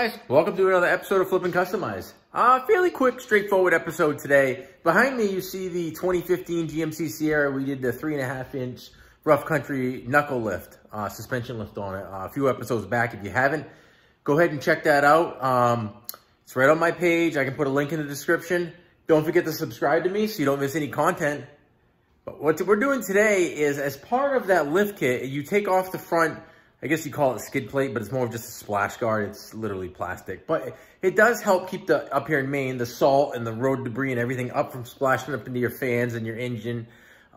guys, welcome to another episode of Flip and Customize. Fairly quick, straightforward episode today. Behind me, you see the 2015 GMC Sierra. We did the 3.5-inch rough country knuckle lift, suspension lift on it a few episodes back. If you haven't, go ahead and check that out. It's right on my page. I can put a link in the description. Don't forget to subscribe to me so you don't miss any content. But what we're doing today is, as part of that lift kit, you take off the front, I guess you call it skid plate, but it's more of just a splash guard. It's literally plastic. But it does help keep up here in Maine, the salt and the road debris and everything up from splashing up into your fans and your engine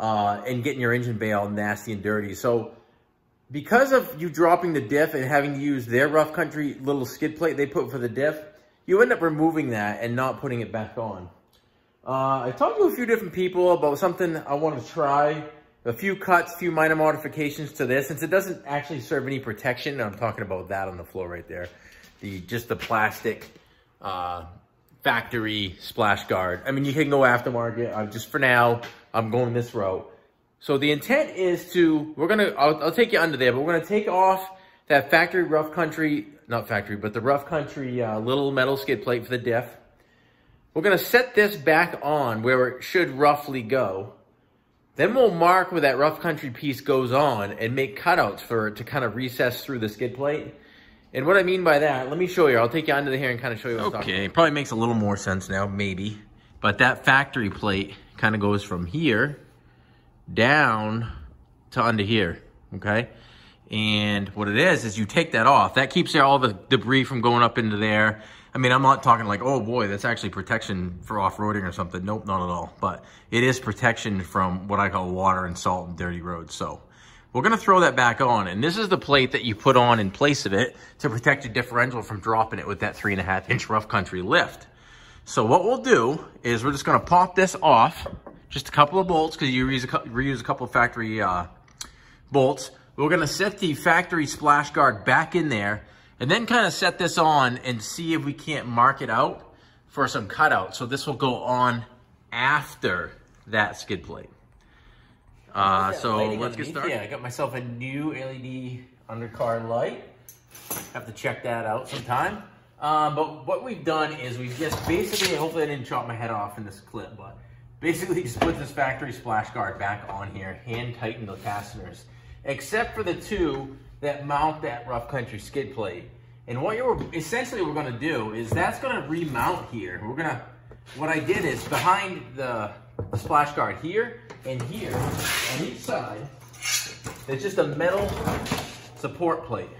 and getting your engine bay all nasty and dirty. So because of you dropping the diff and having to use their rough country little skid plate they put for the diff, you end up removing that and not putting it back on. I talked to a few different people about something I want to try. A few cuts, few minor modifications to this, since it doesn't actually serve any protection. I'm talking about that on the floor right there. Just the plastic factory splash guard. I mean, you can go aftermarket. Just for now, I'm going this route. So the intent is to, I'll take you under there, but we're gonna take off that factory rough country, not factory, but the rough country little metal skid plate for the diff. We're gonna set this back on where it should roughly go. Then we'll mark where that rough country piece goes on and make cutouts for it to kind of recess through the skid plate. And what I mean by that, let me show you. I'll take you under here and kind of show you what I'm talking about. Okay, probably makes a little more sense now, maybe. But that factory plate kind of goes from here down to under here, okay? And what it is you take that off. That keeps all the debris from going up into there. I mean, I'm not talking like, oh boy, that's actually protection for off-roading or something. Nope, not at all. But it is protection from what I call water and salt and dirty roads. So we're gonna throw that back on. And this is the plate that you put on in place of it to protect your differential from dropping it with that 3.5-inch rough country lift. So what we'll do is we're just gonna pop this off, just a couple of bolts, because you reuse a couple of factory bolts. We're gonna set the factory splash guard back in there, and then kind of set this on and see if we can't mark it out for some cutout. So this will go on after that skid plate. So let's get started. Yeah, I got myself a new LED undercar light. Have to check that out sometime. But what we've done is we've just basically, hopefully I didn't chop my head off in this clip, but basically just put this factory splash guard back on here, hand tighten the fasteners, except for the two that mount that rough country skid plate. And what essentially we're gonna do is that's gonna remount here. What I did is behind the splash guard here and here on each side, it's just a metal support plate.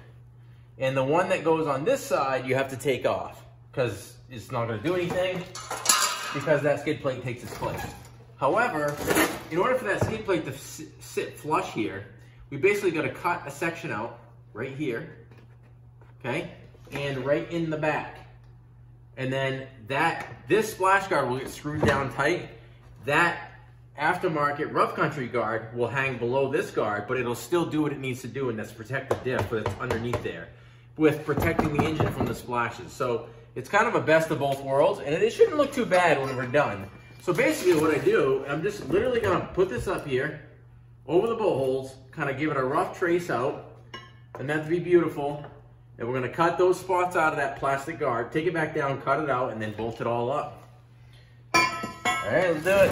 And the one that goes on this side, you have to take off because it's not gonna do anything because that skid plate takes its place. However, in order for that skid plate to sit flush here, we basically got to cut a section out right here, okay, and right in the back. And then this splash guard will get screwed down tight. That aftermarket rough country guard will hang below this guard, but it'll still do what it needs to do, and that's protect the diff that's underneath there, with protecting the engine from the splashes. So it's kind of a best of both worlds, and it shouldn't look too bad when we're done. So basically what I do, I'm just literally gonna put this up here, over the bolt holes, kind of give it a rough trace out, and that'd be beautiful. And we're gonna cut those spots out of that plastic guard, take it back down, cut it out, and then bolt it all up. All right, let's do it.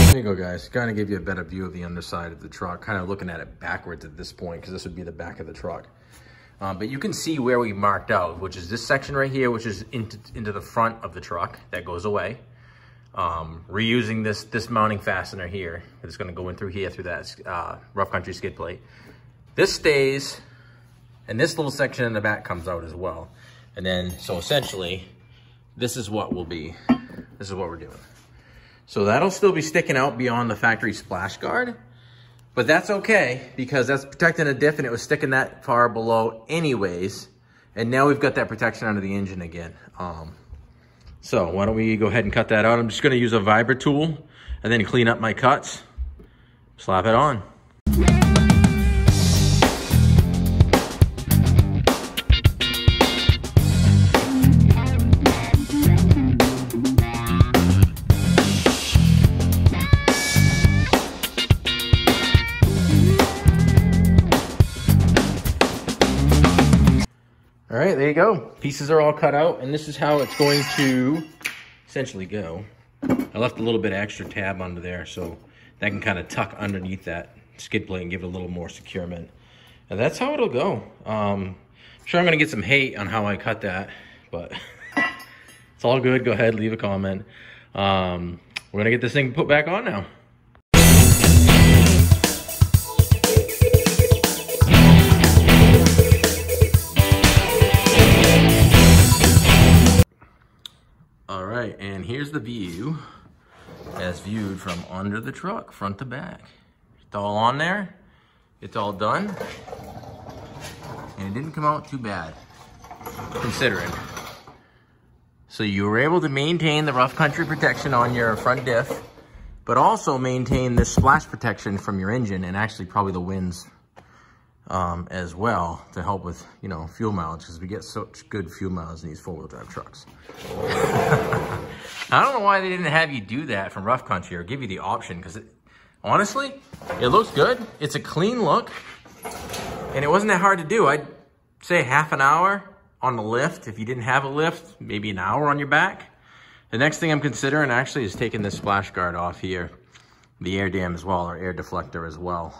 There you go, guys. Kind of give you a better view of the underside of the truck, kind of looking at it backwards at this point, because this would be the back of the truck. But you can see where we marked out, which is this section right here, which is into the front of the truck. That goes away. Reusing this mounting fastener here. It's going to go in through here, through that rough country skid plate. This stays, and this little section in the back comes out as well. And then, so essentially, this is what will be, this is what we're doing. So that'll still be sticking out beyond the factory splash guard. But that's okay, because that's protecting the diff, and it was sticking that far below anyways. And now we've got that protection under the engine again. So why don't we go ahead and cut that out. I'm just gonna use a vibra tool and then clean up my cuts, slap it on. All right, there you go. Pieces are all cut out, and this is how it's going to essentially go. I left a little bit of extra tab under there, so that can kind of tuck underneath that skid plate and give it a little more securement. And that's how it'll go. I'm sure I'm gonna get some hate on how I cut that, but it's all good. Go ahead, leave a comment. We're gonna get this thing put back on now. All right, and here's the view as viewed from under the truck, front to back. It's all on there, it's all done, and it didn't come out too bad, considering. So you were able to maintain the rough country protection on your front diff, but also maintain this splash protection from your engine, and actually probably the winds as well, to help with, you know, fuel mileage, because we get such good fuel mileage in these four-wheel drive trucks. I don't know why they didn't have you do that from rough country, or give you the option, because honestly, it looks good. It's a clean look, and it wasn't that hard to do. I'd say half an hour on the lift. If you didn't have a lift, maybe an hour on your back. The next thing I'm considering actually is taking this splash guard off here, the air dam as well, or air deflector as well.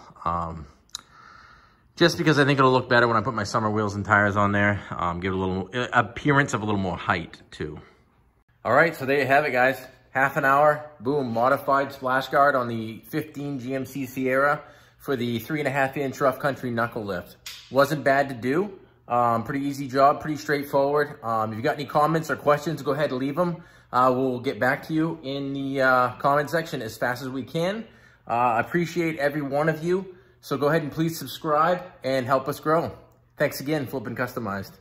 Just because I think it'll look better when I put my summer wheels and tires on there. Give it a little appearance of a little more height too. All right, so there you have it, guys. Half an hour, boom, modified splash guard on the 15 GMC Sierra for the 3.5-inch rough country knuckle lift. Wasn't bad to do. Pretty easy job, pretty straightforward. If you got any comments or questions, go ahead and leave them. We'll get back to you in the comment section as fast as we can. I appreciate every one of you. So go ahead and please subscribe and help us grow. Thanks again, Flippin' Customized.